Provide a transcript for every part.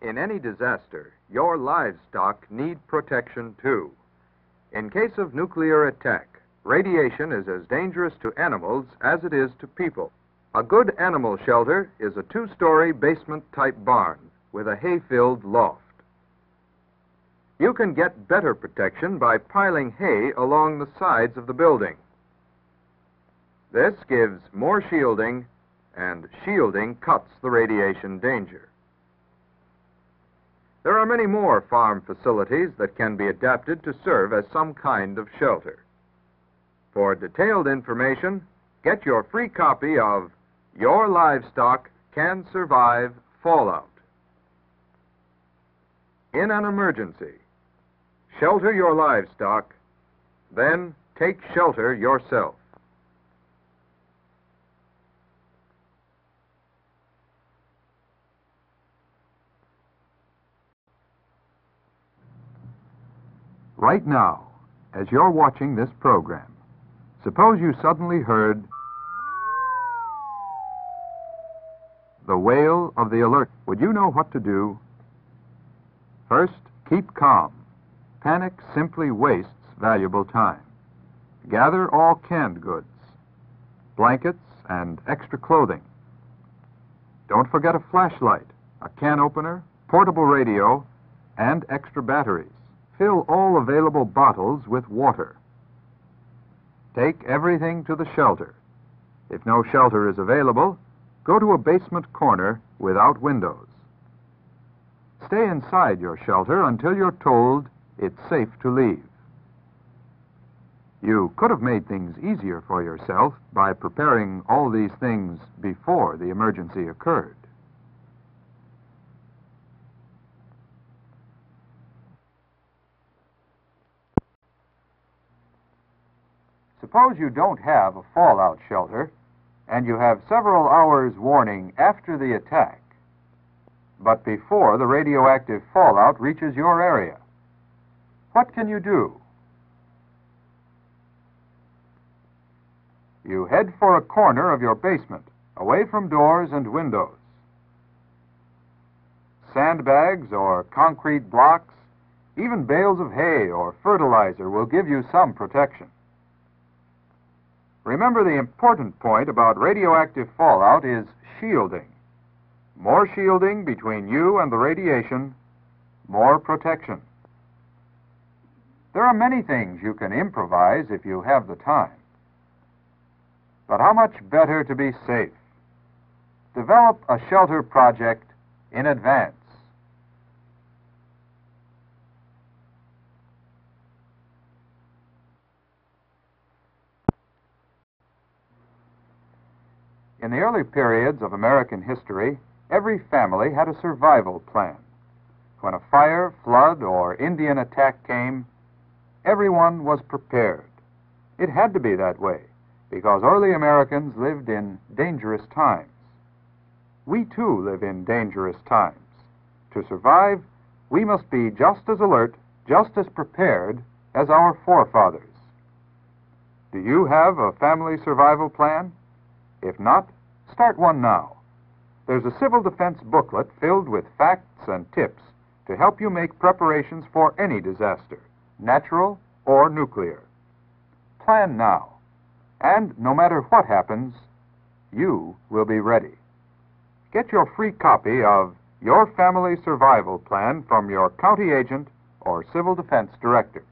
In any disaster, your livestock need protection too. In case of nuclear attack, radiation is as dangerous to animals as it is to people. A good animal shelter is a 2-story basement-type barn with a hay-filled loft. You can get better protection by piling hay along the sides of the building. This gives more shielding, and shielding cuts the radiation danger. There are many more farm facilities that can be adapted to serve as some kind of shelter. For detailed information, get your free copy of Your Livestock Can Survive Fallout. In an emergency, shelter your livestock, then take shelter yourself. Right now, as you're watching this program, suppose you suddenly heard the wail of the alert. Would you know what to do? First, keep calm. Panic simply wastes valuable time. Gather all canned goods, blankets, and extra clothing. Don't forget a flashlight, a can opener, portable radio, and extra batteries. Fill all available bottles with water. Take everything to the shelter. If no shelter is available, go to a basement corner without windows. Stay inside your shelter until you're told it's safe to leave. You could have made things easier for yourself by preparing all these things before the emergency occurred. Suppose you don't have a fallout shelter, and you have several hours warning after the attack, but before the radioactive fallout reaches your area. What can you do? You head for a corner of your basement, away from doors and windows. Sandbags or concrete blocks, even bales of hay or fertilizer will give you some protection. Remember, the important point about radioactive fallout is shielding. More shielding between you and the radiation, more protection. There are many things you can improvise if you have the time. But how much better to be safe? Develop a shelter project in advance. In the early periods of American history, every family had a survival plan. When a fire, flood, or Indian attack came, everyone was prepared. It had to be that way, because early Americans lived in dangerous times. We too live in dangerous times. To survive, we must be just as alert, just as prepared as our forefathers. Do you have a family survival plan? If not, start one now. There's a civil defense booklet filled with facts and tips to help you make preparations for any disaster, natural or nuclear. Plan now, and no matter what happens, you will be ready. Get your free copy of Your Family Survival Plan from your county agent or civil defense director.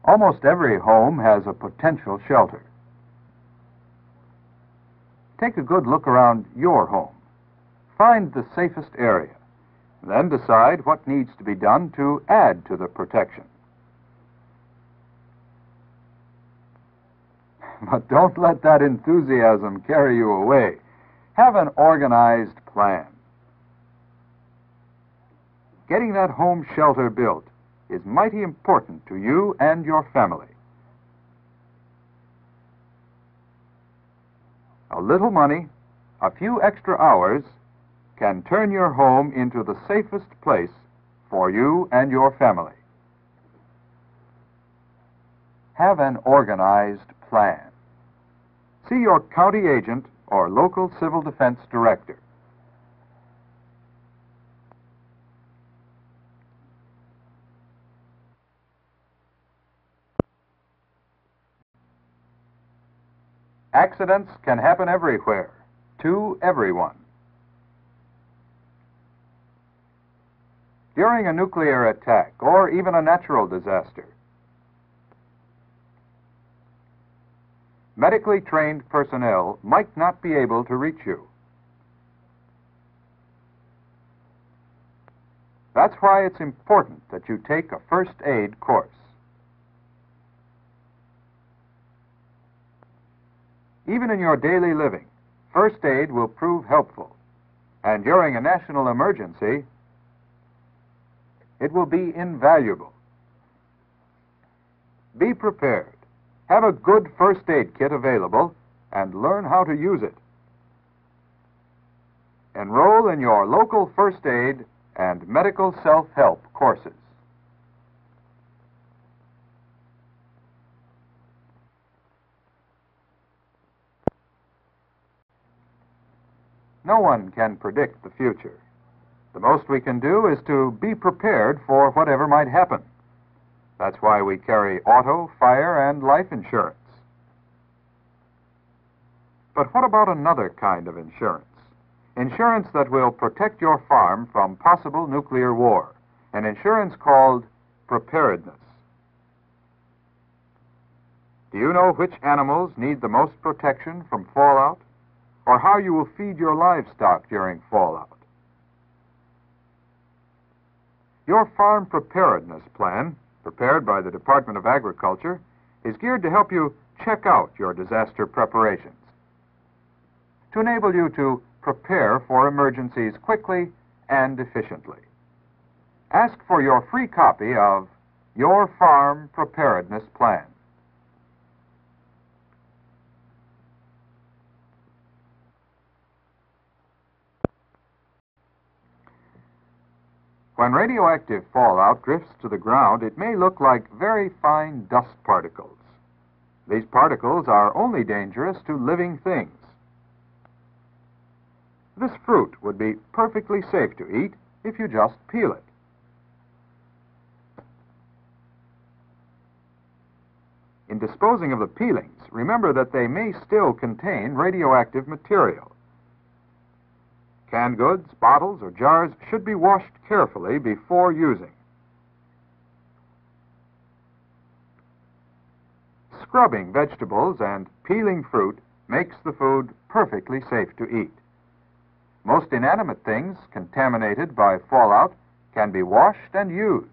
Almost every home has a potential shelter. Take a good look around your home. Find the safest area. Then decide what needs to be done to add to the protection. But don't let that enthusiasm carry you away. Have an organized plan. Getting that home shelter built is mighty important to you and your family. A little money, a few extra hours, can turn your home into the safest place for you and your family. have an organized plan. See your county agent or local civil defense director. Accidents can happen everywhere, to everyone. During a nuclear attack or even a natural disaster, medically trained personnel might not be able to reach you. That's why it's important that you take a first aid course. Even in your daily living, first aid will prove helpful, and during a national emergency, it will be invaluable. Be prepared. Have a good first aid kit available and learn how to use it. Enroll in your local first aid and medical self-help courses. No one can predict the future. The most we can do is to be prepared for whatever might happen. That's why we carry auto, fire, and life insurance. But what about another kind of insurance? Insurance that will protect your farm from possible nuclear war. An insurance called preparedness. Do you know which animals need the most protection from fallout? Or how you will feed your livestock during fallout? Your farm preparedness plan, prepared by the Department of Agriculture, is geared to help you check out your disaster preparations, to enable you to prepare for emergencies quickly and efficiently. Ask for your free copy of Your Farm Preparedness Plan. When radioactive fallout drifts to the ground, it may look like very fine dust particles. These particles are only dangerous to living things. This fruit would be perfectly safe to eat if you just peel it. In disposing of the peelings, remember that they may still contain radioactive material. Canned goods, bottles, or jars should be washed carefully before using. Scrubbing vegetables and peeling fruit makes the food perfectly safe to eat. Most inanimate things contaminated by fallout can be washed and used.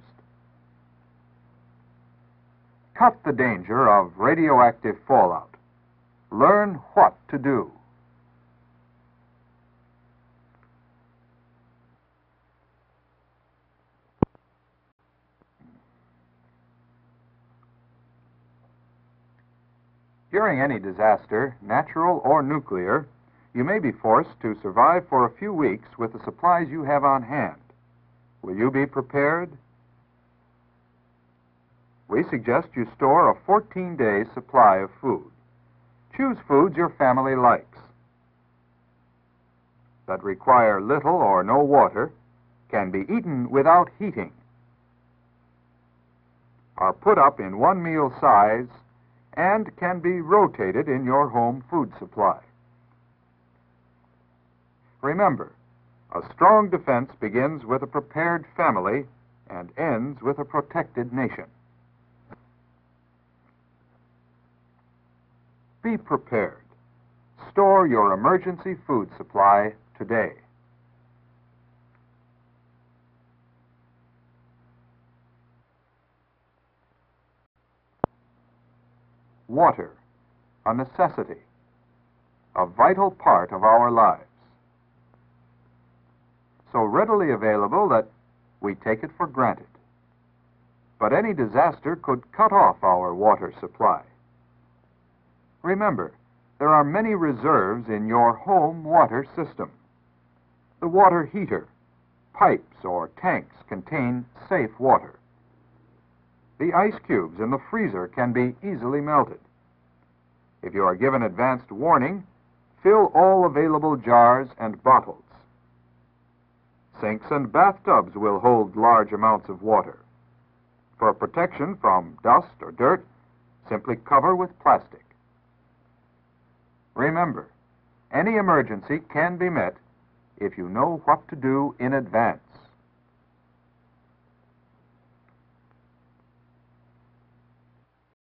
Cut the danger of radioactive fallout. Learn what to do. During any disaster, natural or nuclear, you may be forced to survive for a few weeks with the supplies you have on hand. Will you be prepared? We suggest you store a 14-day supply of food. Choose foods your family likes, that require little or no water, can be eaten without heating, are put up in one meal size, and can be rotated in your home food supply. Remember, a strong defense begins with a prepared family and ends with a protected nation. Be prepared. Store your emergency food supply today. Water, a necessity, a vital part of our lives. So readily available that we take it for granted. But any disaster could cut off our water supply. Remember, there are many reserves in your home water system. The water heater, pipes, or tanks contain safe water. the ice cubes in the freezer can be easily melted. If you are given advanced warning, fill all available jars and bottles. Sinks and bathtubs will hold large amounts of water. For protection from dust or dirt, simply cover with plastic. Remember, any emergency can be met if you know what to do in advance.